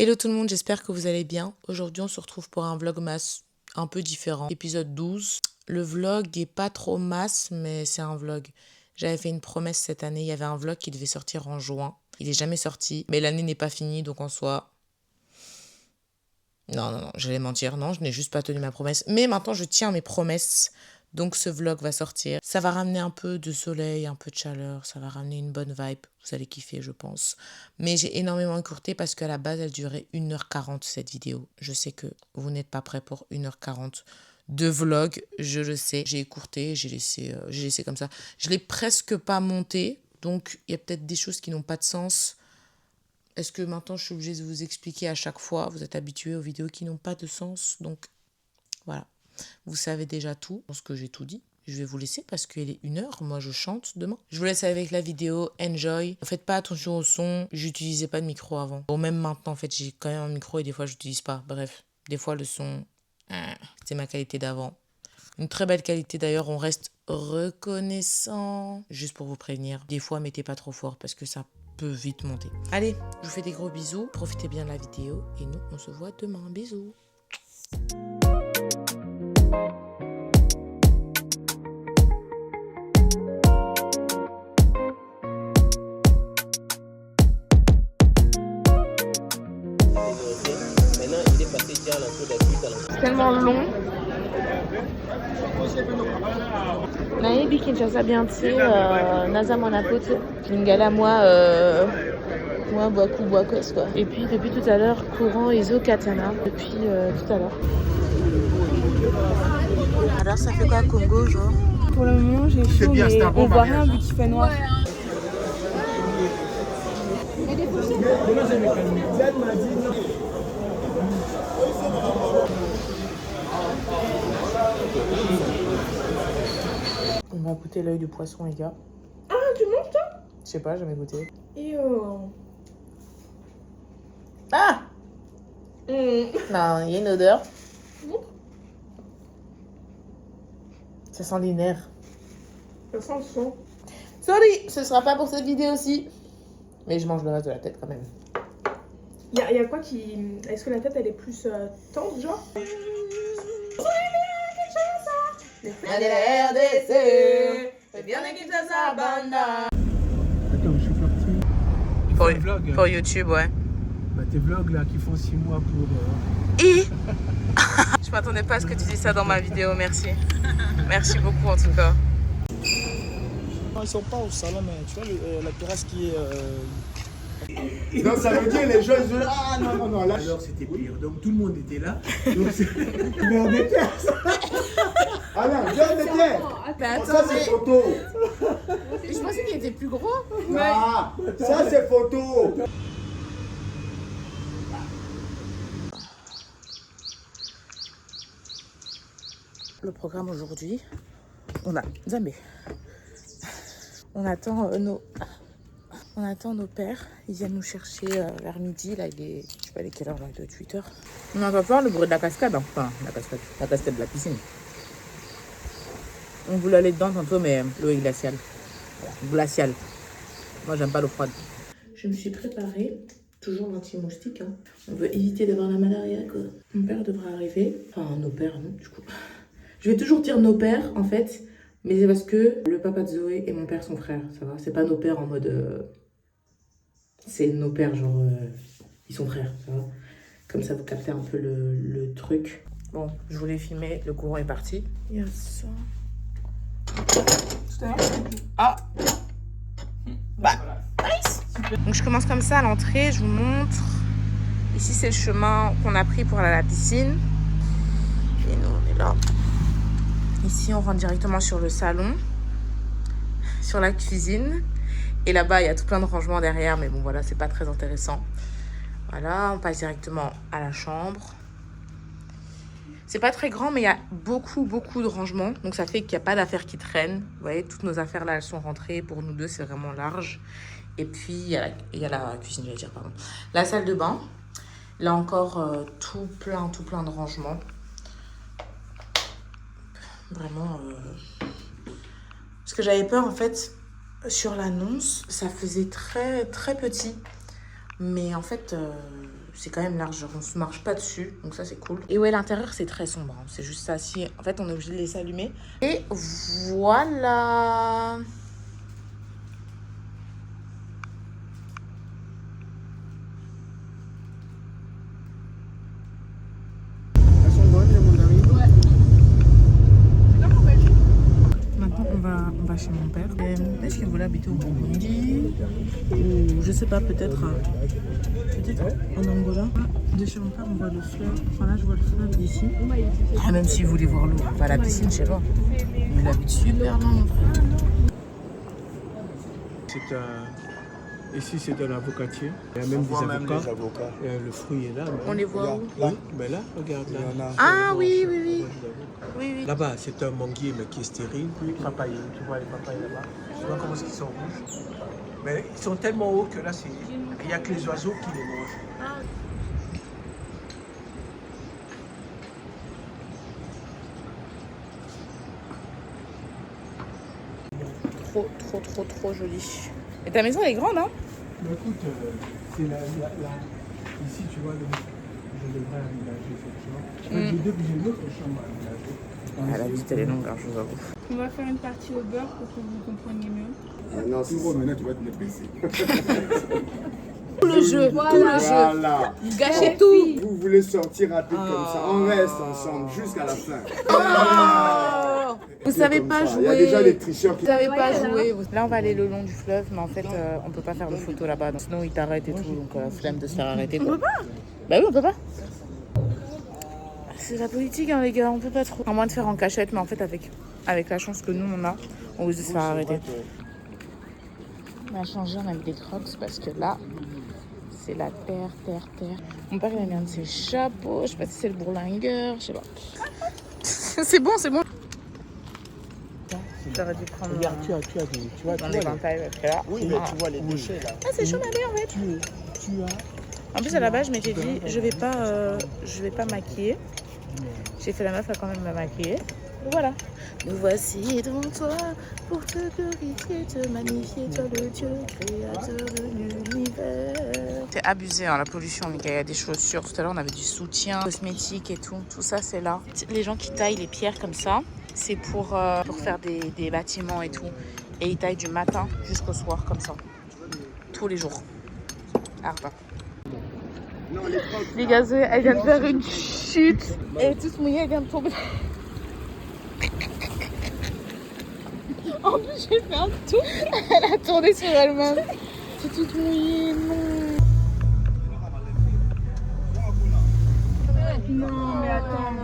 Hello tout le monde, j'espère que vous allez bien. Aujourd'hui, on se retrouve pour un vlogmas un peu différent. Épisode 12. Le vlog est pas trop masse, mais c'est un vlog. J'avais fait une promesse cette année. Il y avait un vlog qui devait sortir en juin. Il n'est jamais sorti, mais l'année n'est pas finie, donc en soi... Non, j'allais mentir. Non, je n'ai juste pas tenu ma promesse. Mais maintenant, je tiens mes promesses. Donc ce vlog va sortir. Ça va ramener un peu de soleil, un peu de chaleur. Ça va ramener une bonne vibe. Vous allez kiffer, je pense. Mais j'ai énormément écourté parce qu'à la base, elle durait 1h40 cette vidéo. Je sais que vous n'êtes pas prêts pour 1h40 de vlog. Je le sais. J'ai écourté, j'ai laissé comme ça. Je l'ai presque pas monté. Donc il y a peut-être des choses qui n'ont pas de sens. Est-ce que maintenant je suis obligée de vous expliquer à chaque fois? Vous êtes habitués aux vidéos qui n'ont pas de sens. Donc voilà. Vous savez déjà tout. Je pense que j'ai tout dit. Je vais vous laisser parce qu'il est 1h. Moi, je chante demain. Je vous laisse avec la vidéo. Enjoy. Ne faites pas attention au son. J'utilisais pas de micro avant. Bon, même maintenant, en fait, j'ai quand même un micro et des fois, je n'utilise pas. Bref, des fois, le son, c'est ma qualité d'avant. Une très belle qualité d'ailleurs. On reste reconnaissant. Juste pour vous prévenir. Des fois, mettez pas trop fort parce que ça peut vite monter. Allez, je vous fais des gros bisous. Profitez bien de la vidéo. Et nous, on se voit demain. Bisous. C'est tellement long. Naïbi Kinshasa Bianti, Naza Manapote, Lingala moi Boakos quoi. Et puis depuis tout à l'heure, courant Iso Katana, depuis tout à l'heure. Alors ça fait quoi Congo genre? Pour le moment j'ai chaud mais on voit rien vu qu'il fait noir. On va goûter l'œil du poisson les gars. Ah tu manges toi? Je sais pas, jamais goûté. Et Ah Non, il y a une odeur. Ça sent les nerfs. Ça sent le sang. Sorry, ce sera pas pour cette vidéo aussi. Mais je mange le reste de la tête quand même. Y a quoi qui... Est-ce que la tête elle est plus tendre genre? Allez la RDC, fais bien les Kinshasa Banda. Attends, je suis parti. Pour, vlog, pour YouTube, ouais. Bah, tes vlogs là qui font 6 mois pour. Et je m'attendais pas à ce que tu dises ça dans ma vidéo, merci. Merci beaucoup en tout cas. Non, ils sont pas au salon, mais tu vois la terrasse qui est. Donc ça veut dire les gens ils disent ah non là. Alors c'était pire. Donc tout le monde était là. Donc Mais on était. Ah non, on était. Mais attends, Ça c'est photo. je pensais qu'il était plus gros. Ah, ça c'est photo. Le programme aujourd'hui, on a Zambé. On attend nos pères. Ils viennent nous chercher vers midi. Là, il est, je sais pas quelle heure, là, il doit être 8h. On entend pas le bruit de la cascade. Enfin, la cascade de la piscine. On voulait aller dedans tantôt, mais l'eau est glaciale. Voilà, glaciale. Moi, j'aime pas l'eau froide. Je me suis préparée. Toujours l'anti-moustique. Hein. On veut éviter d'avoir la malaria, quoi. Mon père devrait arriver. Enfin, nos pères, non, du coup. Je vais toujours dire nos pères, en fait. Mais c'est parce que le papa de Zoé et mon père sont frères, ça va. C'est pas nos pères en mode... C'est nos pères, genre... ils sont frères, ça va. Comme ça, vous captez un peu le truc. Bon, je voulais filmer, le courant est parti. Il y a ça. Ah bah, nice. Donc je commence comme ça à l'entrée, je vous montre. Ici, c'est le chemin qu'on a pris pour aller à la piscine. Et nous, on est là. Ici, on rentre directement sur le salon, sur la cuisine. Et là-bas, il y a tout plein de rangements derrière. Mais bon, voilà, c'est pas très intéressant. Voilà, on passe directement à la chambre. C'est pas très grand, mais il y a beaucoup de rangements. Donc, ça fait qu'il n'y a pas d'affaires qui traînent. Vous voyez, toutes nos affaires, là, elles sont rentrées. Pour nous deux, c'est vraiment large. Et puis, il y a la cuisine, je vais dire, pardon. La salle de bain. Là encore, tout plein de rangements. Vraiment... Parce que j'avais peur, en fait, sur l'annonce, ça faisait très petit. Mais en fait, c'est quand même large, genre on se marche pas dessus, donc ça c'est cool. Et ouais, l'intérieur c'est très sombre, hein. C'est juste ça. Si, en fait, on est obligé de laisser allumer. Et voilà. Elles sont bonnes, les mandarines? Maintenant, on va chez mon père. Est-ce qu'il voulait habiter au Burundi? Ou je sais pas, peut-être en Angola. De chez mon père, on voit le fleuve. Enfin là, je vois le fleuve d'ici. Ah, même s'il voulait voir l'eau, pas la piscine, je sais pas. Il habite super loin, mon frère. Ici, c'est de l'avocatier. Il y a même des avocats. Le fruit est là. On les voit où? Oui, mais là, regarde là. Ah oui, oui, oui. Oui, oui. Là-bas, c'est un manguier, mais qui est stérile. Les papayes, tu vois les papayes là-bas. Tu vois comment ils sont rouges. Mais ils sont tellement hauts que là, il n'y a que les oiseaux qui les mangent. Trop joli. Et ta maison, elle est grande, hein? Mais écoute, c'est ici, tu vois, je devrais aménager cette chambre. J'ai une autre chambre à aménager. Ah, la petite, elle est longue, hein, je vous avoue. On va faire une partie au beurre pour que vous compreniez mieux. Ah non, c'est bon, maintenant tu vas te dépresser. Tout le jeu, tout le jeu. Voilà. Vous gâchez tout. Vous voulez sortir rapide comme ça. On reste ensemble jusqu'à la fin. Oh, vous savez pas jouer. Il y a déjà les tricheurs qui... Vous savez pas jouer. Là, on va aller le long du fleuve, mais en fait, on peut pas faire de photos là-bas. Sinon, ils t'arrêtent et tout, donc flemme de se faire arrêter. Quoi. On peut pas? Bah oui, on peut pas. C'est la politique, hein, les gars, on peut pas trop. À moins de faire en cachette, mais en fait, avec la chance que nous, on a, on risque de se faire arrêter. On a changé, on a mis des crocs parce que là, c'est la terre. Mon père, il a mis un de ses chapeaux. Je sais pas si c'est le bourlingueur, je sais pas. C'est bon. J'aurais dû prendre. Regarde, tu vois dans l'éventail parce que là. Oui, mais tu vois les déchets là. Ah, c'est chaud, ma mère, en fait. tu as... En plus, à la base, je m'étais dit, je vais pas maquiller. J'ai fait la meuf à quand même me maquiller. Donc voilà. Nous voici devant toi pour te glorifier, te magnifier, toi le Dieu créateur de l'univers. C'est abusé, hein, la pollution, mais il y a des chaussures. Tout à l'heure, on avait du soutien cosmétique et tout. Tout ça, c'est là. Les gens qui taillent les pierres comme ça, c'est pour faire des bâtiments et tout. Et ils taillent du matin jusqu'au soir comme ça. Tous les jours. Arba. Les gazeux, elle vient de faire une chute. Elle est toute mouillée, elle vient de tomber. En plus, j'ai fait un tour. Elle a tourné sur elle-même. C'est toute mouillée, non. Non, mais attends.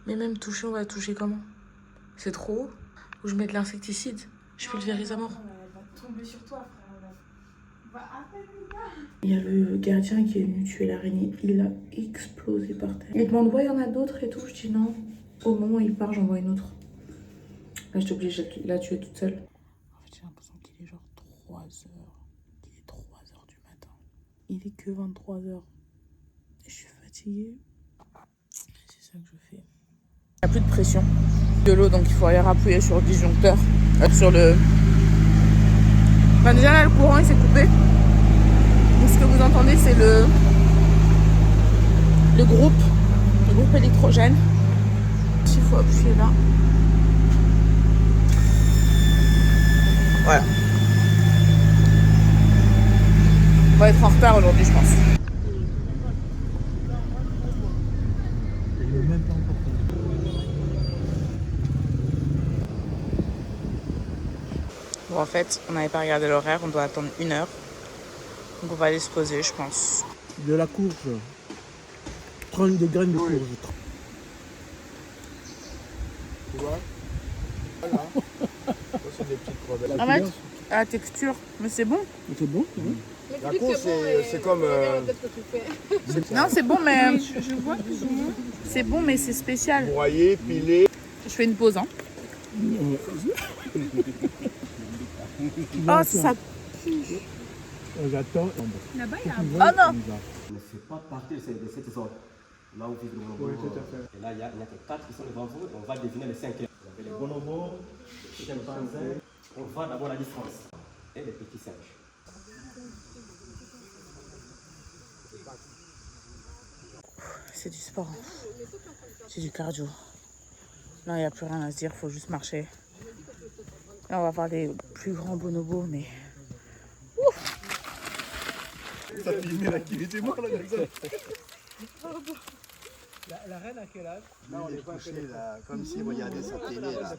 Mais même toucher, on va toucher comment? C'est trop haut? Ou je mets de l'insecticide? Je pulvérise à mort. Elle va tomber sur toi, frère. Il y a le gardien qui est venu tuer l'araignée. Il a explosé par terre. Il demande, ouais, il y en a d'autres et tout. Je dis non. Au moment où il part, j'en vois une autre. Là, je t'oblige de la tuer toute seule. En fait, j'ai l'impression qu'il est genre 3 heures. Il est 3 heures du matin. Il est que 23 heures. Je suis fatiguée. C'est ça que je fais. Il n'y a plus de pression de l'eau, donc il faut aller rappuyer sur le disjoncteur. Sur le... Enfin, déjà là, le courant il s'est coupé. Donc ce que vous entendez, c'est le groupe électrogène. Il faut appuyer là. Voilà. On va être en retard aujourd'hui, je pense. Bon, en fait, on n'avait pas regardé l'horaire, on doit attendre 1 heure. Donc on va aller se poser, je pense. De la courge. 30 de graines de courge. Tu vois? Voilà. Ça, c'est des petites crevettes. Ah, ouais, à la texture, mais c'est bon. C'est bon, La courge, c'est comme... Non, c'est bon, mais je vois plus ou moins. C'est bon, mais c'est spécial. broyé, pilé. Je fais une pause, hein. Oh, ça pue. J'attends. Là-bas, il y a un Oh non! Ne fait pas partie de cette zone. Là où vivent les bonobos. Oui, tout à fait. Et là, il n'y a que 4 qui sont devant vous. On va deviner les 5. Vous avez les bonobos, les chimpanzés. On voit d'abord la différence. Et les petits singes. C'est du sport. C'est du cardio. Là, il n'y a plus rien à se dire, il faut juste marcher. Là, on va voir les plus grands bonobos, mais... Ça filmait là qu'il était mort là comme ça. La reine à quel âge? Là on est couché là, comme s'il regardait sa télé là.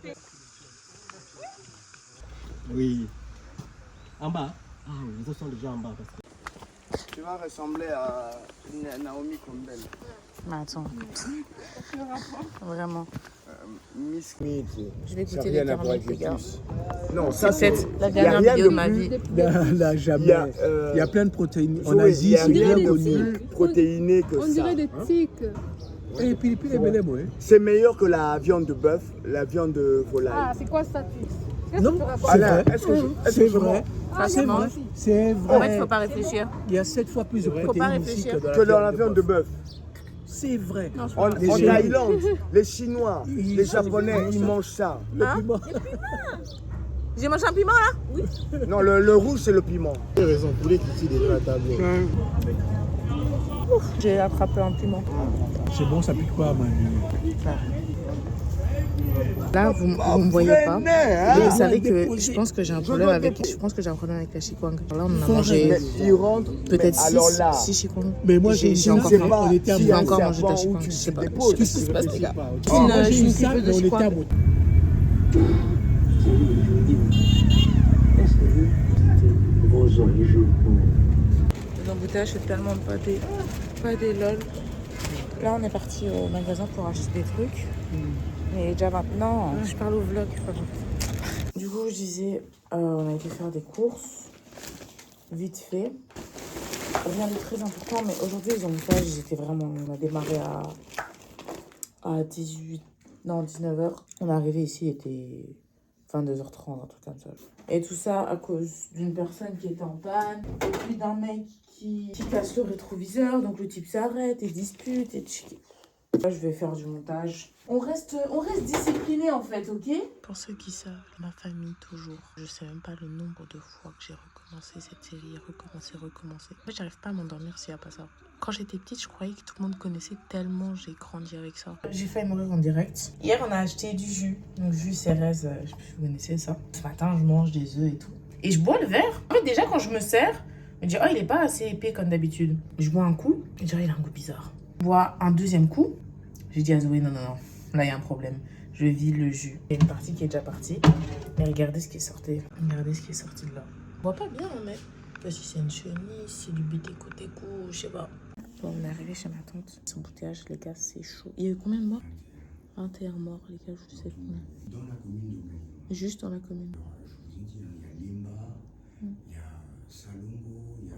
Oui. En bas? Ah oui, les autres sont déjà en bas. Parce que... Tu vas ressembler à Naomi Campbell. Mais attends. Vraiment. Miss. Je vais goûter les thermiques, les gars. Non, ça C'est c'est peut-être la dernière vidéo de ma vie. Là, jamais. Il y a plein de protéines. En Zoé, Asie, il y a c'est bien rien de connu. plus protéiné que On ça. dirait des tiques. Et puis les bélés, moi. C'est meilleur que la viande de bœuf, la viande de volaille. Ah, c'est quoi ça? Non, c'est Alain, vrai. est-ce que C'est je vrai. Ah, C'est moi vrai. aussi. C'est En fait, il vrai. faut pas réfléchir. Il y a 7 fois plus de pas protéines ici réfléchir. que dans la viande de bœuf. C'est vrai. En Les Thaïlande, les Chinois, Ils- les Japonais, ils mangent ça. Le piment. J'ai mangé un piment là? Non, le rouge, c'est le piment. Tu as raison, poulet qui tire déjà la table. J'ai attrapé un piment. C'est bon, ça pique pas, Manu. Là, vous me voyez pas. Hein? Mais vous savez que je pense que j'ai un problème avec la chikwang. Là, on en a mangé Mais ils rentrent. peut-être mais alors là, 6 chikwang. Mais moi, J'ai j'ai encore je sais faim. pas on était à s'il y J'ai a un encore mangé de la serpent où chikwang. tu Je sais pas. déposes. Qu'est-ce qui se passe, les gars? Oh, Je suis une ça, kifferuse de mais on était à chikwang. Moto. Les embouteillages, c'est tellement pas des lol. Là, on est parti au magasin pour acheter des trucs. Mais déjà maintenant, je parle au vlog. Du coup, je disais, on a été faire des courses, vite fait. Rien de très important, mais aujourd'hui, les embouteillages, j'étais vraiment... On a démarré à 19h. On est arrivé ici, il était 22h30, un truc comme ça. Et tout ça à cause d'une personne qui était en panne, et puis d'un mec qui casse le rétroviseur, donc le type s'arrête et dispute et là, je vais faire du montage. On reste discipliné en fait, ok? Pour ceux qui savent, ma famille toujours. Je sais même pas le nombre de fois que j'ai recommencé cette série, recommencé. En fait, j'arrive pas à m'endormir s'il y a pas ça. Quand j'étais petite, je croyais que tout le monde connaissait tellement j'ai grandi avec ça. J'ai failli mourir en direct. Hier, on a acheté du jus. Donc, jus Cérèse, je sais plus si vous connaissez ça. Ce matin, je mange des œufs et tout. Et je bois le verre. En fait, déjà, quand je me sers, je me dis, oh, il est pas assez épais comme d'habitude. Je bois un coup, je dis, oh, il a un goût bizarre. Je bois un deuxième coup. J'ai dit à Zoé, non. Là, il y a un problème. Je vide le jus. Il y a une partie qui est déjà partie. Mais regardez ce qui est sorti. Regardez ce qui est sorti de là. On voit pas bien, mais... Je sais pas si c'est une chenille, si c'est du bété-côté-cou, je sais pas. Bon, on est arrivé chez ma tante. Son embouteillage, les gars, c'est chaud. Il y a eu combien de morts? 21 morts, les gars, je sais combien. Dans la commune de Gagnon. Juste dans la commune. Je vous ai dit, il y a Limba, il y a Salongo, il y a...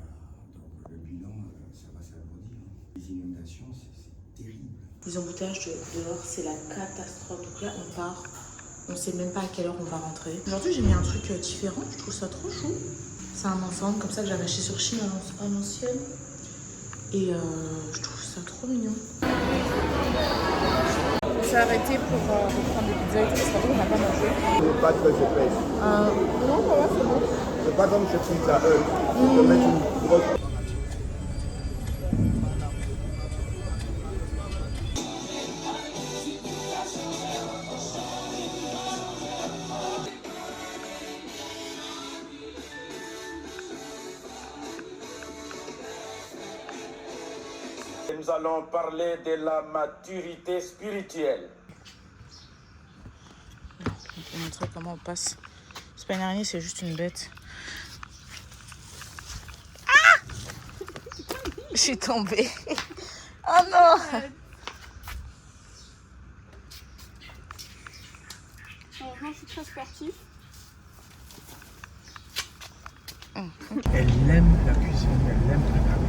Donc le bilan, ça va s'alourdir. Les inondations, c'est terrible. Les embouteillages dehors, c'est la catastrophe. Donc là, on part. On sait même pas à quelle heure on va rentrer. Aujourd'hui, j'ai mis un truc différent. Je trouve ça trop chou. C'est un ensemble comme ça que j'avais acheté sur Chine à l'ancienne. Et je trouve ça trop mignon. On s'est arrêté pour prendre des pizzas et tout, parce qu'en fait, on n'a pas mangé. C'est pas très épais. Non, ça va, c'est bon. C'est pas comme chez Pizza Hut. Tu peux mettre une grosse. Nous allons parler de la maturité spirituelle. Je vais vous montrer comment on passe. C'est pas une araignée, c'est juste une bête. Ah! Je suis tombée. Oh non! Franchement, je suis très sportif. Elle aime la cuisine, elle aime préparer.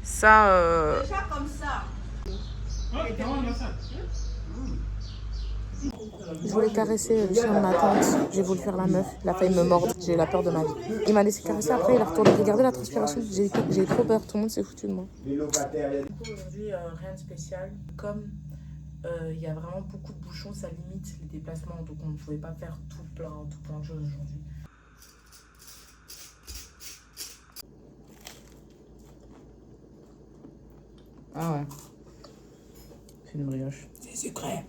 Ça, Déjà comme ça. Je voulais caresser le chien de ma tante. J'ai voulu faire la meuf. Il a failli me mordre. J'ai eu la peur de ma vie. Il m'a laissé caresser. Après, il a retourné. Regardez la transpiration. J'ai trop peur. Tout le monde s'est foutu de moi. Aujourd'hui, rien de spécial. Comme il y a vraiment beaucoup de bouchons, ça limite les déplacements. Donc, on ne pouvait pas faire tout plein de choses aujourd'hui. Ah ouais. C'est une brioche. C'est sucré.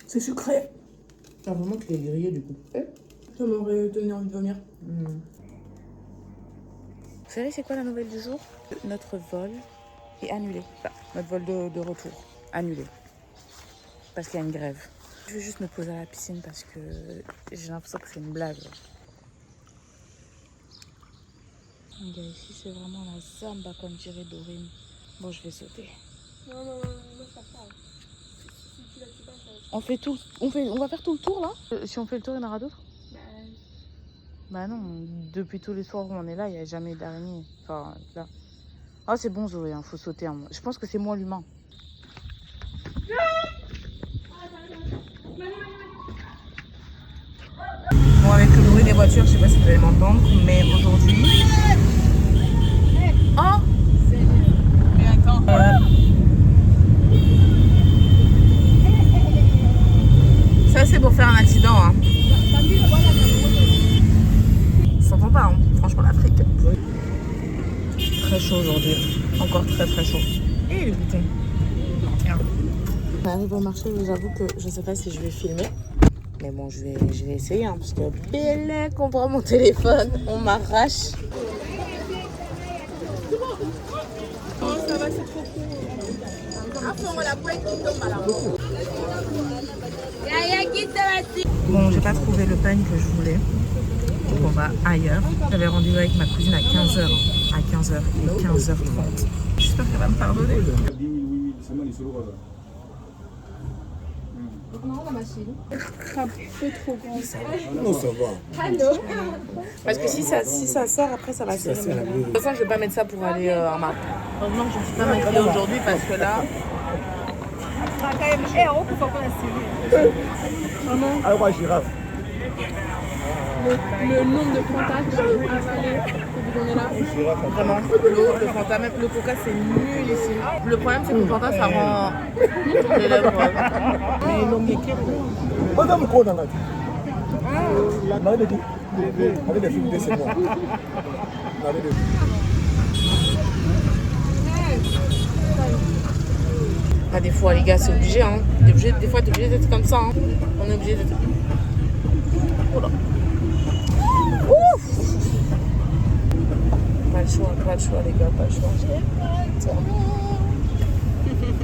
C'est sucré. Ah, vraiment qu'il est grillé du coup. Ça m'aurait donné envie de vomir. Vous savez, c'est quoi la nouvelle du jour? Notre vol est annulé. Enfin, notre vol de retour. Annulé. Parce qu'il y a une grève. Je vais juste me poser à la piscine parce que j'ai l'impression que c'est une blague. Les gars, ici, c'est vraiment la zamba, comme dirait Dorine. Bon, je vais sauter. Non, ça part. Si tu la tues pas, ça... On va faire tout le tour, là? Si on fait le tour, il y en aura d'autres? Bah non, depuis tous les soirs où on est là, il n'y a jamais d'araignée. Enfin, là. Ah, c'est bon, Zoé, faut sauter. Hein. Je pense que c'est moi l'humain. Bon, avec le bruit des voitures, je sais pas si vous allez m'entendre, mais aujourd'hui... Oh! Ça, c'est pour faire un accident, hein. Ça s'entend pas, hein. Franchement, l'Afrique. Très chaud aujourd'hui. Encore très très chaud. Et le bouton. On arrive au marché, j'avoue que je sais pas si je vais filmer. Mais bon, je vais essayer, hein, parce que belle qu'on prend mon téléphone, on m'arrache. Oh, ça va, c'est trop cool. Bon, j'ai pas trouvé le pain que je voulais. Donc on va ailleurs. J'avais rendez-vous avec ma cousine à 15h. À 15h, il est 15h30. J'espère qu'elle va me pardonner. Non, la machine. C'est un peu trop grand. Non, ça va. Allô? Parce que si ça sort, après ça va serrer. De toute façon, je vais pas mettre ça pour aller en marque. Heureusement que je ne suis pas maquillée aujourd'hui parce que là... Alors, girafe. Le nombre de plantages que j'ai avalé depuis qu'on est là. Vraiment, l'eau, le Fanta, même le coca, c'est nul ici. Le problème, c'est que le Fanta, ça rend les lèvres. Mais Madame Kona, avec des films de c'est moi. Pas des fois, les gars, c'est obligé. Hein. Des fois, t'es obligé d'être comme ça. Hein. On est obligé d'être. Oh là. Ouf! Pas le choix, les gars, pas le choix. J'ai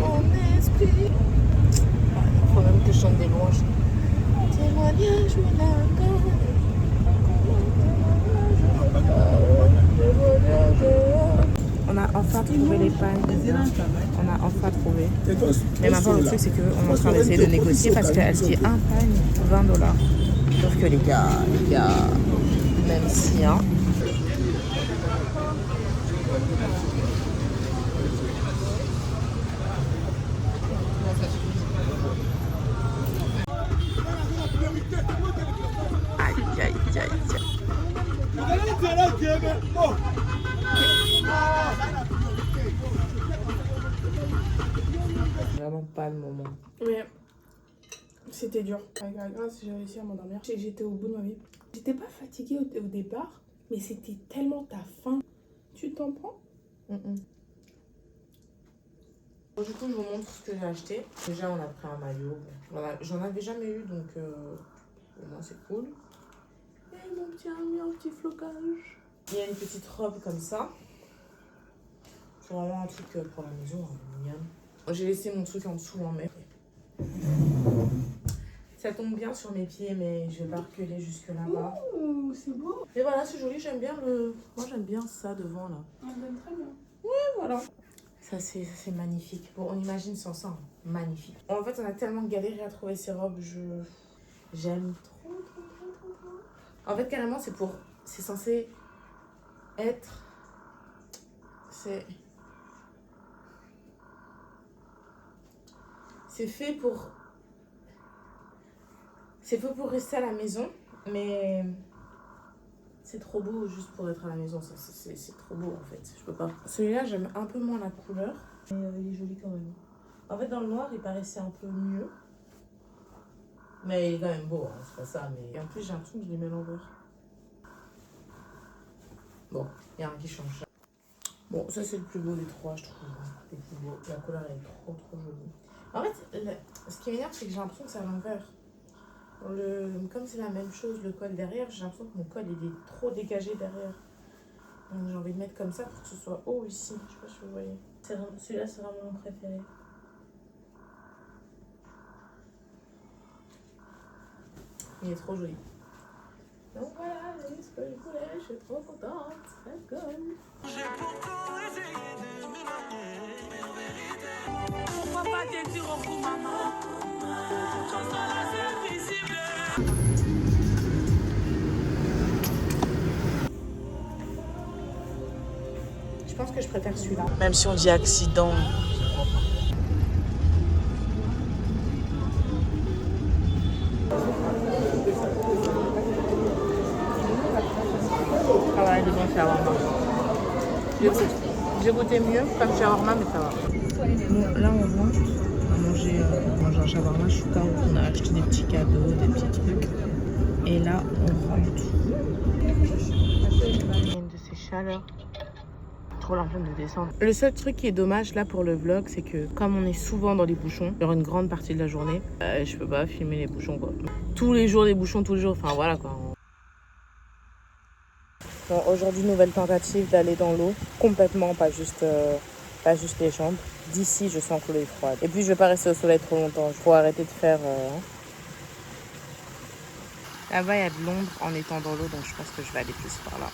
pas mon esprit. Faut même que je chante des louanges. Témoignage, on a enfin trouvé les pannes. On a enfin trouvé. Mais maintenant, le truc, c'est qu'on est en train d'essayer de négocier parce qu'elle se dit un pagne, $20. Sauf que les gars, même si, hein. Aïe. Vraiment pas le moment. Mais c'était dur. Avec la grâce, j'ai réussi à m'endormir. J'étais au bout de ma vie. J'étais pas fatiguée au départ, mais c'était tellement ta faim. Tu t'en prends? Bon, du coup, je vous montre ce que j'ai acheté. Déjà, on a pris un maillot. Voilà, j'en avais jamais eu, donc au moins c'est cool. Et mon petit ami en petit flocage. Il y a une petite robe comme ça. C'est vraiment un truc pour la maison, mignonne. J'ai laissé mon truc en dessous, hein, mais... Ça tombe bien sur mes pieds, mais je vais pas reculer jusque là-bas. Ouh, c'est beau. Et voilà, c'est joli, j'aime bien le... Moi, j'aime bien ça devant, là. On donne très bien. Et voilà. Ça, c'est magnifique. Bon, on imagine sans ça. Hein. Magnifique. En fait, on a tellement galéré à trouver ces robes. J'aime trop. En fait, carrément, c'est censé être... C'est fait pour rester à la maison, mais c'est trop beau juste pour être à la maison. C'est trop beau en fait, je peux pas. Celui-là, j'aime un peu moins la couleur, mais il est joli quand même. En fait, dans le noir, il paraissait un peu mieux. Mais il est quand même beau, hein, c'est pas ça. Mais... Et en plus, j'ai l'impression que je les mets à l'envers. Bon, il y a un qui change. Bon, ça c'est le plus beau des trois, je trouve. Le plus beau. La couleur est trop jolie. En fait, ce qui m'énerve, c'est que j'ai l'impression que c'est à l'envers. Comme c'est la même chose, le col derrière, j'ai l'impression que mon col il est trop dégagé derrière. Donc j'ai envie de mettre comme ça pour que ce soit haut ici. Je sais pas si vous voyez. Celui-là, c'est vraiment mon préféré. Il est trop joli. Donc voilà, j'ai eu ce que je voulais, je suis trop contente. Let's go. J'ai pourtant essayé de m'éloigner, mais en vérité, pourquoi pas te dire au fond, maman, quand ça là c'est visible. Je pense que je préfère celui-là. Même si on dit accident. Ah ouais, il est bon le shawarma. J'ai goûté mieux comme shawarma, mais ça va. Bon, là on rentre. On va manger un shawarma chouka. On a acheté des petits cadeaux, des petits trucs. Et là, on rentre. Une de ces chaleurs. Trop la flemme de descendre. Le seul truc qui est dommage là pour le vlog, c'est que comme on est souvent dans les bouchons, genre une grande partie de la journée, je peux pas filmer les bouchons quoi. Tous les jours les bouchons, tous les jours, enfin voilà quoi. Bon, aujourd'hui, nouvelle tentative d'aller dans l'eau, complètement, pas juste les jambes. D'ici, je sens que l'eau est froide. Et puis, je vais pas rester au soleil trop longtemps. Je pourrais arrêter de faire... Là-bas, il y a de l'ombre en étant dans l'eau, donc je pense que je vais aller plus par là.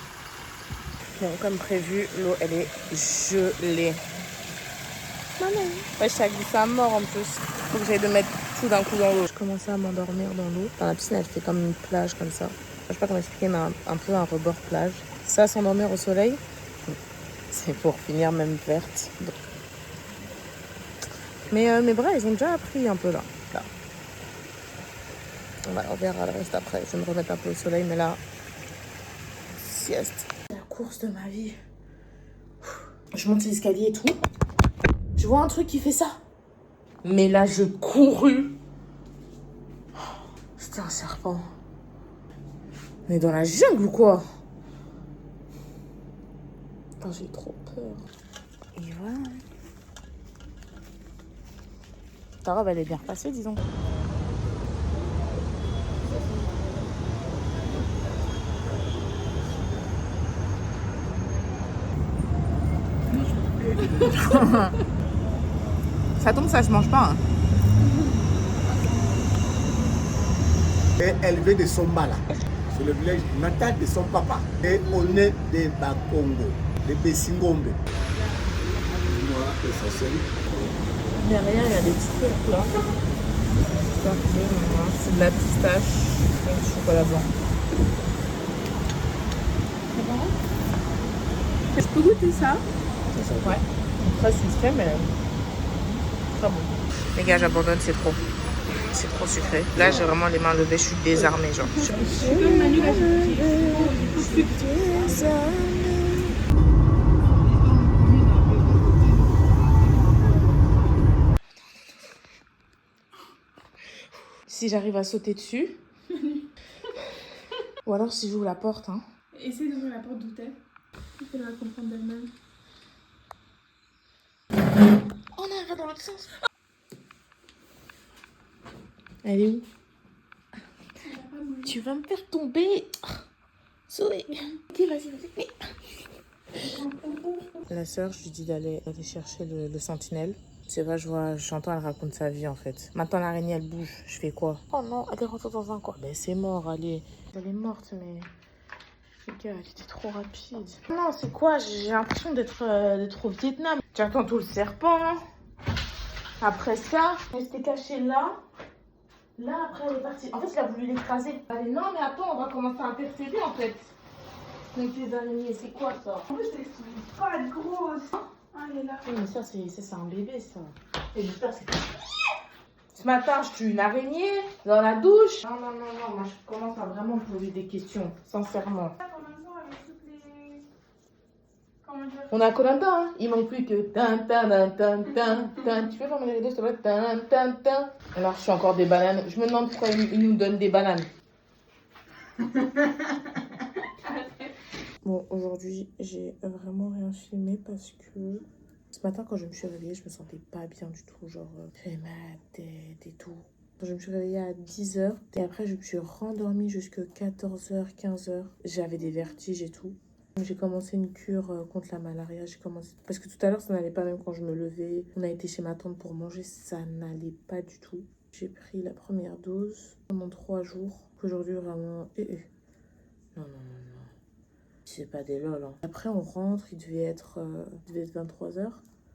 Bon, comme prévu, l'eau, elle est gelée. Maman. Ouais, je t'ai glissé à mort en plus. Faut que j'aille de mettre tout d'un coup dans l'eau. Je commençais à m'endormir dans l'eau. Dans la piscine, elle fait comme une plage comme ça. Je sais pas comment expliquer, mais un peu un rebord plage. Ça, s'endormir au soleil, c'est pour finir même verte. Mais mes bras, ils ont déjà appris un peu là. On verra le reste après. Je vais me remettre un peu au soleil, mais là, sieste. La course de ma vie. Je monte l'escalier et tout. Je vois un truc qui fait ça. Mais là, je courus. C'était un serpent. On est dans la jungle ou quoi? Putain, j'ai trop peur. Et voilà. Ta robe, elle est bien repassée, disons. Ça tombe, ça je mange pas. Hein. Et élevé de son mala. C'est le village natal de son papa. Et on est des Bakongo, des Bessingombe. Moi, essentiel. Il n'y a rien, il y a des petits trucs là. C'est de la pistache et du chocolat blanc. C'est bon? Je peux goûter ça? Ouais. Très sucré, mais très bon. Les gars, j'abandonne, c'est trop. C'est trop sucré. Là, j'ai vraiment les mains levées, je suis désarmée, genre. Si j'arrive à sauter dessus. Ou alors si j'ouvre la porte. Hein. Essaye d'ouvrir la porte d'où t'es. Elle va comprendre d'elle-même. Oh non, elle va dans l'autre sens. Elle est où? Tu vas me faire tomber. Zoé. Ok, vas-y. La sœur, je lui dis d'aller chercher le sentinelle. C'est pas, j'entends, elle raconte sa vie en fait. Maintenant l'araignée elle bouge, je fais quoi? Oh non, elle est rentrée dans un coin. Ben c'est mort, elle est morte, mais les gars, elle était trop rapide. Non, c'est quoi? J'ai l'impression d'être au Vietnam. J'attends tout le serpent. Après ça, elle s'était cachée là. Là, après, elle est partie. En fait, il a voulu l'écraser. Allez, non, mais attends, on va commencer à interférer en fait. Donc les araignées, c'est quoi ça? En plus, je t'explique pas de grosse. Ah, elle est là. Oui, mais ça, c'est un bébé, ça. Et j'espère que c'est... Ce matin, je tue une araignée dans la douche. Non, non, non, non, moi je commence à vraiment me poser des questions, sincèrement. On a combien de temps, hein? Il manque plus que tin, tin, tin, tin, tin, tin. Tu peux fermer les rideaux, s'il te plaît? Tin, tin, tin. Alors, je suis encore des bananes. Je me demande pourquoi ils nous donnent des bananes. Bon, aujourd'hui, j'ai vraiment rien filmé parce que ce matin, quand je me suis réveillée, je me sentais pas bien du tout. Genre, j'avais ma tête et tout. Je me suis réveillée à 10h et après, je me suis rendormie jusqu'à 14h, 15h. J'avais des vertiges et tout. J'ai commencé une cure contre la malaria. Parce que tout à l'heure, ça n'allait pas même quand je me levais. On a été chez ma tante pour manger, ça n'allait pas du tout. J'ai pris la première dose pendant 3 jours. Aujourd'hui, vraiment... Non, non, non, non. C'est pas des lol. Hein. Après, on rentre, il devait être 23h.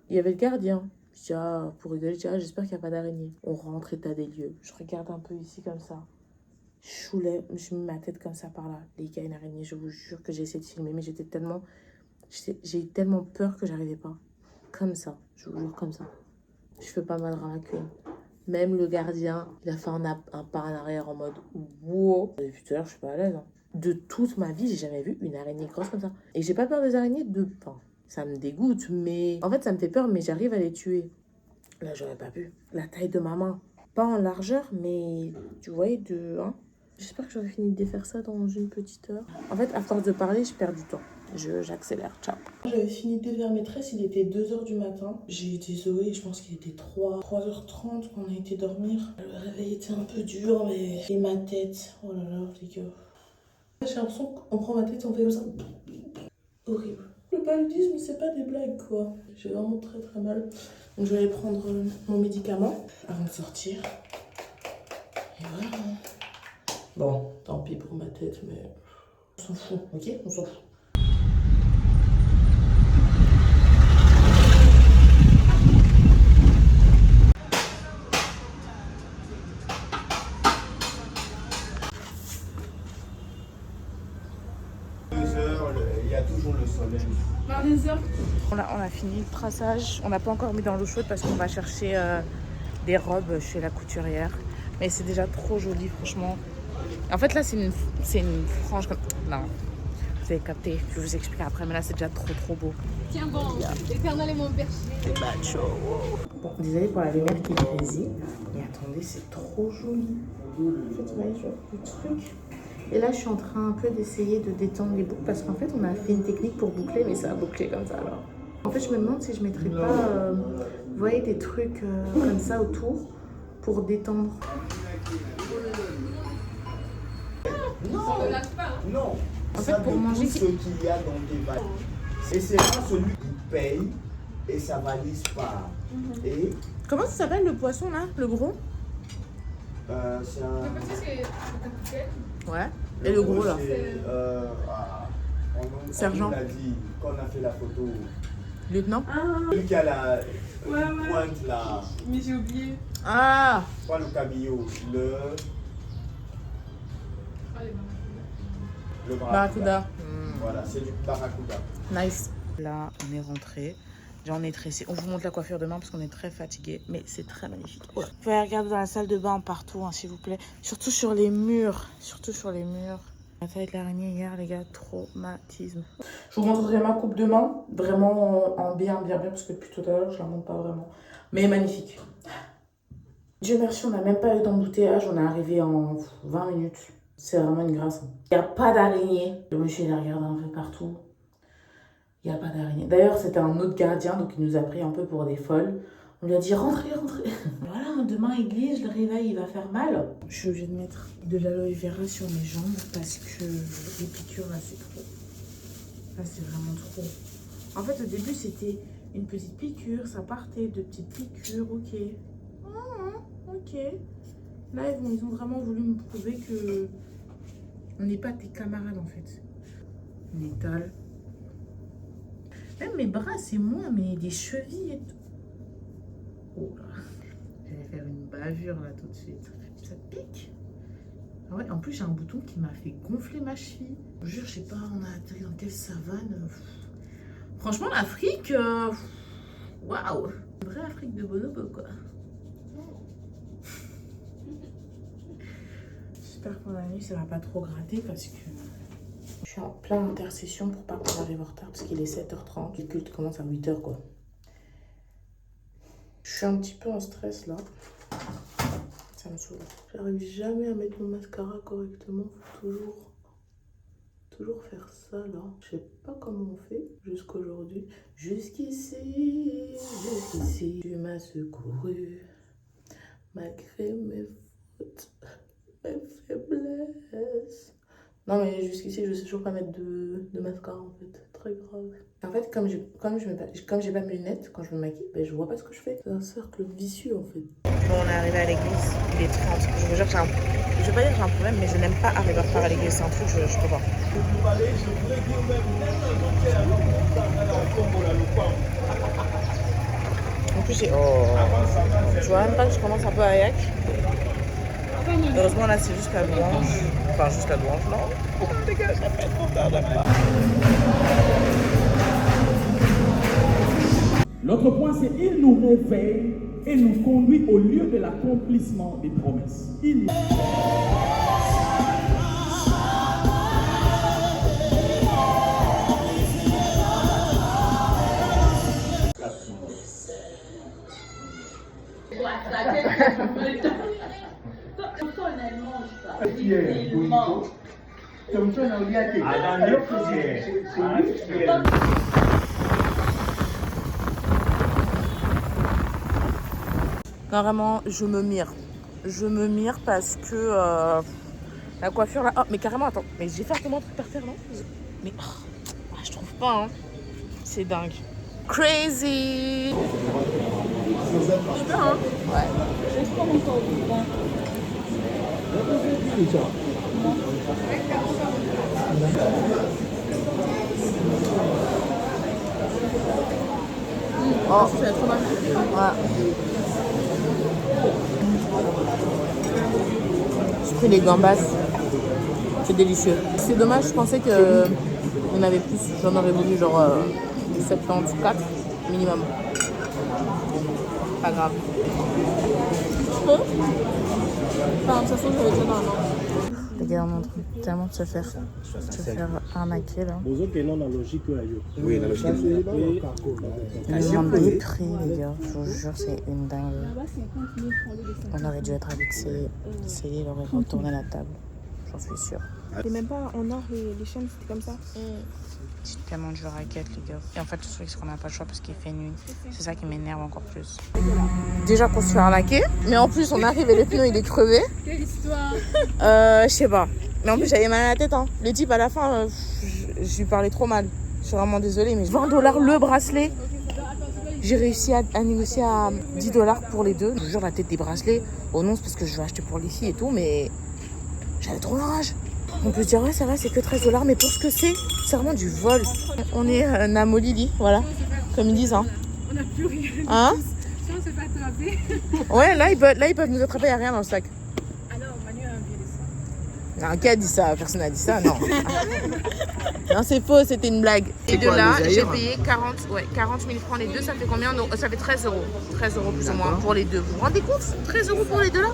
Il y avait le gardien. Je dis, pour rigoler, j'espère qu'il n'y a pas d'araignée. On rentre, état des lieux. Je regarde un peu ici comme ça. Je mets ma tête comme ça par là. Les gars, une araignée, je vous jure que j'ai essayé de filmer, mais j'ai eu tellement peur que j'arrivais pas. Comme ça, je vous jure, comme ça. Je fais pas mal dans la cuisine. Même le gardien, il a fait un pas en arrière en mode wow. Depuis tout à l'heure, je suis pas à l'aise. Hein. De toute ma vie, j'ai jamais vu une araignée grosse comme ça. Et j'ai pas peur des araignées Enfin, ça me dégoûte, mais... En fait, ça me fait peur, mais j'arrive à les tuer. Là, j'aurais pas pu. La taille de ma main. Pas en largeur, mais... Tu voyais hein. J'espère que j'aurai fini de défaire ça dans une petite heure. En fait, à force de parler, je perds du temps. J'accélère. Ciao. J'avais fini de défaire mes tresses, il était 2h du matin. J'ai été Zoé, je pense qu'il était 3h30 qu'on a été dormir. Le réveil était un peu dur, mais... Et ma tête, oh là là, les gars. J'ai l'impression qu'on prend ma tête et on fait comme ça. Horrible. Le paludisme, c'est pas des blagues, quoi. J'ai vraiment très très mal. Donc je vais aller prendre mon médicament avant de sortir. Et voilà. Bon, tant pis pour ma tête, mais on s'en fout, ok? On s'en fout. Il y a toujours le soleil. Dans les heures. On a fini le traçage. On n'a pas encore mis dans l'eau chaude parce qu'on va chercher des robes chez la couturière. Mais c'est déjà trop joli, franchement. En fait, là, c'est une frange comme... Non, vous avez capté. Je vais vous expliquer après. Mais là, c'est déjà trop beau. Tiens bon, l'éternel est mon berger. C'est macho. Bon, désolé pour la lumière qui grésille. Mais attendez, c'est trop joli. En fait, vous voyez, genre, le truc... Et là, je suis en train un peu d'essayer de détendre les boucles parce qu'en fait, on a fait une technique pour boucler, mais ça a bouclé comme ça. Alors, en fait, je me demande si je mettrais pas, vous voyez, des trucs comme ça autour pour détendre. Non. En fait, pour manger, ce qu'il y a dans tes valises. Et c'est là celui qui paye et sa valise part. Et comment ça s'appelle le poisson là, le gros? c'est un... Ouais. Et le gros là? Sergent. On a dit quand on a fait la photo. Lieutenant? Celui qui a la pointe là. Mais j'ai oublié. Ah! Pas le cabillaud, le barracuda. Voilà, c'est du barracuda. Nice. Là, on est rentré. J'en ai tressé. On vous montre la coiffure demain parce qu'on est très fatigué, mais c'est très magnifique. Ouais. Vous pouvez regarder dans la salle de bain partout, hein, s'il vous plaît. Surtout sur les murs. La taille de l'araignée hier, les gars, traumatisme. Je vous montrerai ma coupe demain, vraiment en bien, parce que depuis tout à l'heure, je la montre pas vraiment. Mais magnifique. Dieu merci, on n'a même pas eu d'embouteillage, on est arrivé en 20 minutes. C'est vraiment une grâce. Il n'y a pas d'araignée. Le monsieur, il a regardé un peu partout. Il n'y a pas d'araignée. D'ailleurs, c'était un autre gardien, donc il nous a pris un peu pour des folles. On lui a dit rentrez. Voilà, demain église, le réveil, il va faire mal. Je suis obligée de mettre de l'aloe vera sur mes jambes parce que les piqûres, là, c'est trop. Là, c'est vraiment trop. En fait, au début, c'était une petite piqûre, ça partait de petites piqûres, ok. Ok. Là, ils ont vraiment voulu me prouver que on n'est pas tes camarades, en fait. On étale. Même mes bras, c'est moins, mais des chevilles et tout. Oh là. Je vais faire une bavure là tout de suite. Ça pique. Ah ouais, en plus, j'ai un bouton qui m'a fait gonfler ma cheville. Je vous jure, je sais pas, on a atterri dans quelle savane. Franchement, l'Afrique, waouh! Une vraie Afrique de bonobo, quoi. J'espère que la nuit ça va pas trop gratter parce que je suis en plein intercession pour pas qu'on arrive en retard parce qu'il est 7h30. Le culte commence à 8h quoi. Je suis un petit peu en stress là. Ça me saoule. J'arrive jamais à mettre mon mascara correctement. Faut toujours faire ça là. Je sais pas comment on fait jusqu'aujourd'hui. Jusqu'ici, tu m'as secouru. Malgré mes fautes, mes faiblesses. Non mais jusqu'ici je sais toujours pas mettre de mascara en fait. Très grave. En fait comme j'ai pas mes lunettes quand je me maquille, ben, je vois pas ce que je fais. C'est un cercle vicieux en fait. Bon, on est arrivé à l'église, il est 30. Je vous jure, je veux pas dire que j'ai un problème, mais je n'aime pas arriver en retard à l'église. C'est un truc, je peux pas. En plus, je vois même pas que je commence un peu à yak. Heureusement, là, c'est juste la louange. Enfin, juste la louange, non. Dégage, ça fait trop tard demain. L'autre point, c'est qu'il nous réveille et nous conduit au lieu de l'accomplissement des promesses. Non, vraiment, je me mire. Je me mire parce que la coiffure là. Oh, mais carrément, attends. Mais j'ai fait tellement de trucs par terre, non? Mais je trouve pas, hein. C'est dingue. Crazy! Super, hein? Ouais. Oh, c'est trop mal. Ouais. J'ai pris les gambas. C'est délicieux. C'est dommage, je pensais qu'il y en avait plus. J'en aurais voulu genre 74 minimum. Pas grave. Je peux? Enfin, de toute façon, j'avais déjà dans la main. Les gars, on est en train tellement de se faire arnaquer là. Oui, la logique. Ils demandent des prix, les gars. Je vous jure, c'est une dinguerie. On aurait dû être avec Céline, il aurait retourné la table. J'en suis sûre. Et même pas en or, les chaînes, c'était comme ça. C'est tellement de raquettes, les gars. Et en fait, le truc, c'est qu'on n'a pas le choix parce qu'il fait nuit. C'est ça qui m'énerve encore plus. Déjà qu'on se fait arnaquer, mais en plus, on arrive et le pneu, il est crevé. Quelle histoire! Je sais pas. Mais en plus, j'avais mal à la tête. Hein. Le type, à la fin, je lui parlais trop mal. Je suis vraiment désolée, mais 20 $ le bracelet. J'ai réussi à négocier à 10 $ pour les deux. Je vous jure, la tête des bracelets. Oh non, c'est parce que je vais acheter pour les filles et tout, mais j'avais trop la rage. On peut se dire, ouais, ça va, c'est que 13 $, mais pour ce que c'est vraiment du vol. On est Namolili, voilà, comme ils disent. Hein. On n'a plus rien. Hein? Si on s'est pas attrapé. Ouais, là, ils peuvent nous attraper, il n'y a rien dans le sac. Alors, Manu a envié ça. Non, qui a dit ça? Personne n'a dit ça, non. Non, c'est faux, c'était une blague. Et de là, j'ai payé 40 000 francs les deux, ça fait combien? Ça fait 13 €. 13 € plus ou moins pour les deux. Vous vous rendez compte? 13 € pour les deux là?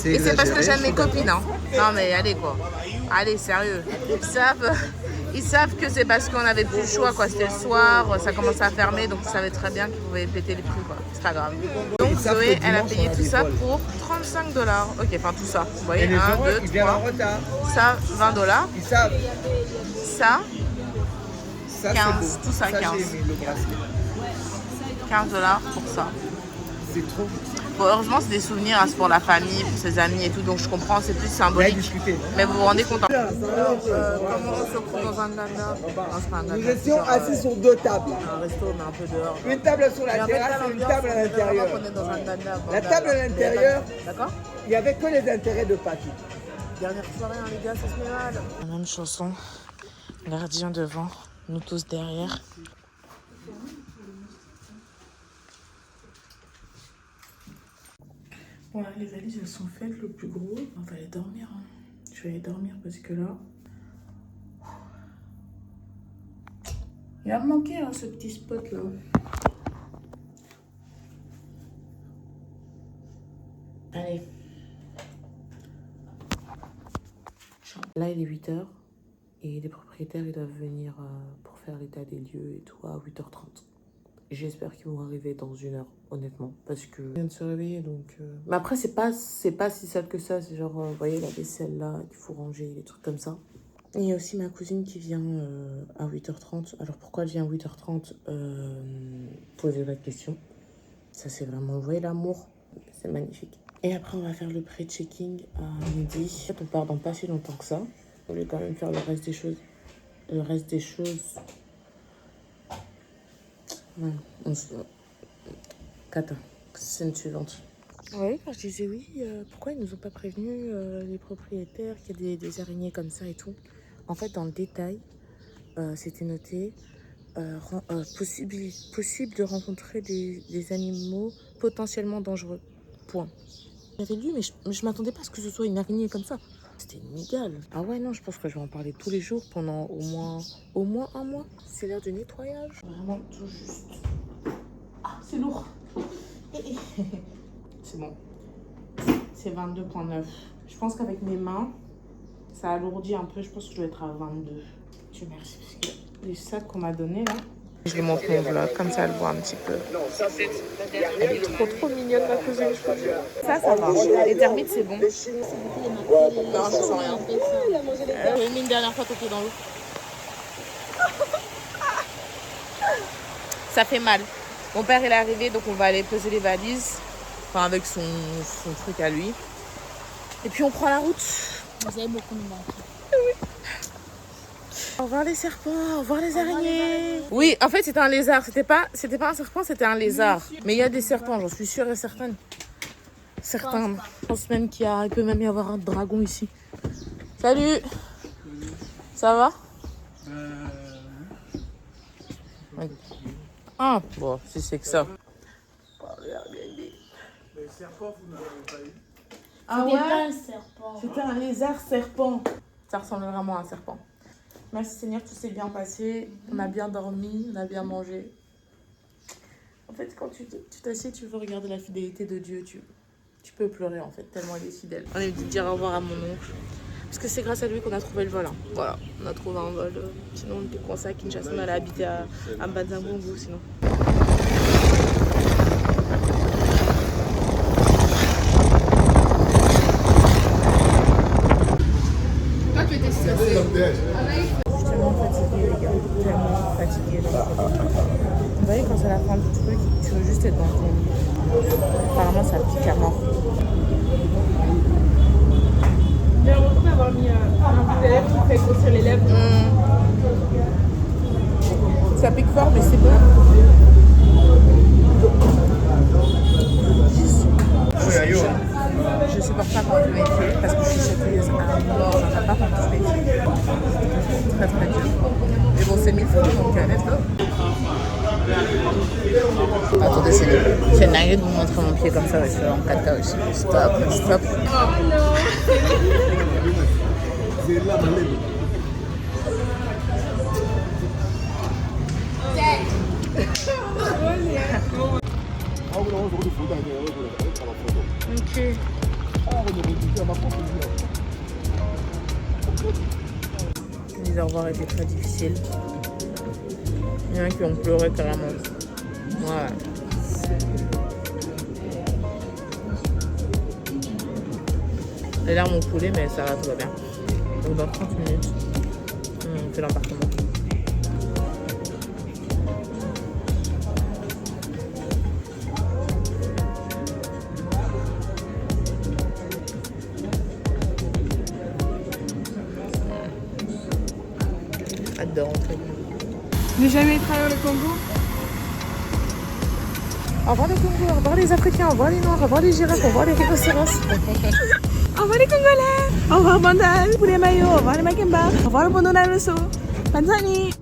Et c'est parce que j'aime mes copines. Hein. Non mais allez quoi. Allez, sérieux. Ils savent que c'est parce qu'on avait plus le choix quoi. C'était le soir, ça commençait à fermer, donc ils savaient très bien qu'ils pouvaient péter les prix quoi. C'est pas grave. Donc Zoé, elle a payé tout ça pour 35 $. Ok, enfin tout ça. Vous voyez, 1, 2, 3. Ça, 20 $. Ils savent. Ça, 15, tout ça, 15. 15 $ pour ça. C'est trop. Bon, heureusement, c'est des souvenirs, hein, c'est pour la famille, pour ses amis et tout, donc je comprends, c'est plus symbolique. Mais vous vous rendez compte. Alors, comment on se retrouve dans un ganda? Nous étions assis sur deux tables. Un resto, mais un peu dehors. Une table sur la terrasse et une table à l'intérieur. La table à l'intérieur, il n'y avait que les intérêts de Papi. Dernière soirée, hein, les gars, ça se met mal. La même chanson, gardien devant, nous tous derrière. Voilà, les valises elles sont faites, le plus gros. On va aller dormir. Hein. Je vais aller dormir parce que là. Il va me manquer hein, ce petit spot là. Allez. Là, il est 8h et les propriétaires, ils doivent venir pour faire l'état des lieux et tout à 8h30. J'espère qu'ils vont arriver dans 1 heure, honnêtement, parce que je viens de se réveiller, donc... Mais après, c'est pas si sale que ça, c'est genre, vous voyez, la vaisselle là, qu'il faut ranger, des trucs comme ça. Et il y a aussi ma cousine qui vient à 8h30. Alors, pourquoi elle vient à 8h30 Posez votre question. Ça, c'est vraiment, vous voyez, l'amour. C'est magnifique. Et après, on va faire le pré-checking à midi. En fait, on part dans pas si longtemps que ça. On voulait quand même faire le reste des choses. Le reste des choses... Ouais, Kata, scène suivante. Oui, quand je disais oui, pourquoi ils nous ont pas prévenus, les propriétaires, qu'il y a des araignées comme ça et tout. En fait, dans le détail, c'était noté possible de rencontrer des animaux potentiellement dangereux. Point. J'avais lu, mais je m'attendais pas à ce que ce soit une araignée comme ça. C'était une migale. Ah ouais, non, je pense que je vais en parler tous les jours pendant au moins 1 mois. C'est l'heure du nettoyage. Vraiment tout juste. Ah, c'est lourd. C'est bon. C'est 22,9. Je pense qu'avec mes mains, ça alourdit un peu. Je pense que je dois être à 22. Dieu merci, parce que les sacs qu'on m'a donnés là. Je les montre mon vlog, comme ça elle voit un petit peu. Elle est trop mignonne ma cousine, je peux dire. Ça va. Les termites, c'est bon. Non, je sens rien. J'ai mis une dernière fois t'étais dans l'eau. Ça fait mal. Mon père il est arrivé, donc on va aller poser les valises. Enfin, avec son truc à lui. Et puis on prend la route. Vous avez beaucoup de manque. Oui. Au revoir les serpents, au revoir les araignées. Oui, en fait c'était un lézard. C'était pas un serpent, c'était un lézard. Mais il y a des serpents, j'en suis sûre et certaine. Certains. Je pense même il peut même y avoir un dragon ici. Salut. Ça va? Oui. Ah, bon, si c'est que ça. Les serpents, vous n'avez pas eu? Ah C'était ouais? pas un serpent. C'était un lézard serpent. Ça ressemble vraiment à un serpent. Merci Seigneur, tout s'est bien passé. On a bien dormi, on a bien mangé. En fait, quand tu t'assieds, tu veux regarder la fidélité de Dieu. Tu peux pleurer en fait, tellement il est fidèle. On est venu dire au revoir à mon oncle. Parce que c'est grâce à lui qu'on a trouvé le vol. Hein. Voilà, on a trouvé un vol. Sinon, on était coincé à Kinshasa, on allait habiter à Mbanza-Ngungu sinon. Toi, tu étais stressée. Je suis tellement fatiguée, les gars. Tellement fatiguée. Vous voyez, quand c'est la fin du truc, tu veux juste être dans ton lit. Apparemment, ça pique à mort. J'ai l'impression d'avoir mis un bout de lèvres qui fait grossir les lèvres. Ça pique fort, mais c'est bon. Je supporte pas quand je me fais parce que je suis chatouilleuse à mort. J'en pas quand je me fais. Très très dur. Mais bon, c'est 1000 fois donc let's go. Attendez, c'est dingue de vous montrer mon pied comme ça aussi en 4K aussi. Stop. Oh non. Ok. Les au revoir étaient très difficiles. Il y en a qui ont pleuré carrément. Voilà. Les larmes ont coulé, mais ça va, tout va bien. Donc dans 30 minutes, on fait l'embarquement. Hâte de rentrer. J'ai jamais travaillé le Congo. Au revoir les Congos, au revoir les Africains, au revoir les Noirs, au revoir les girafes, au revoir les rhinocéros. Au revoir les Congolais. Au revoir Bandal, pour les maillots, au revoir les Makemba, au revoir le Bondo Naruso. Tanzanie.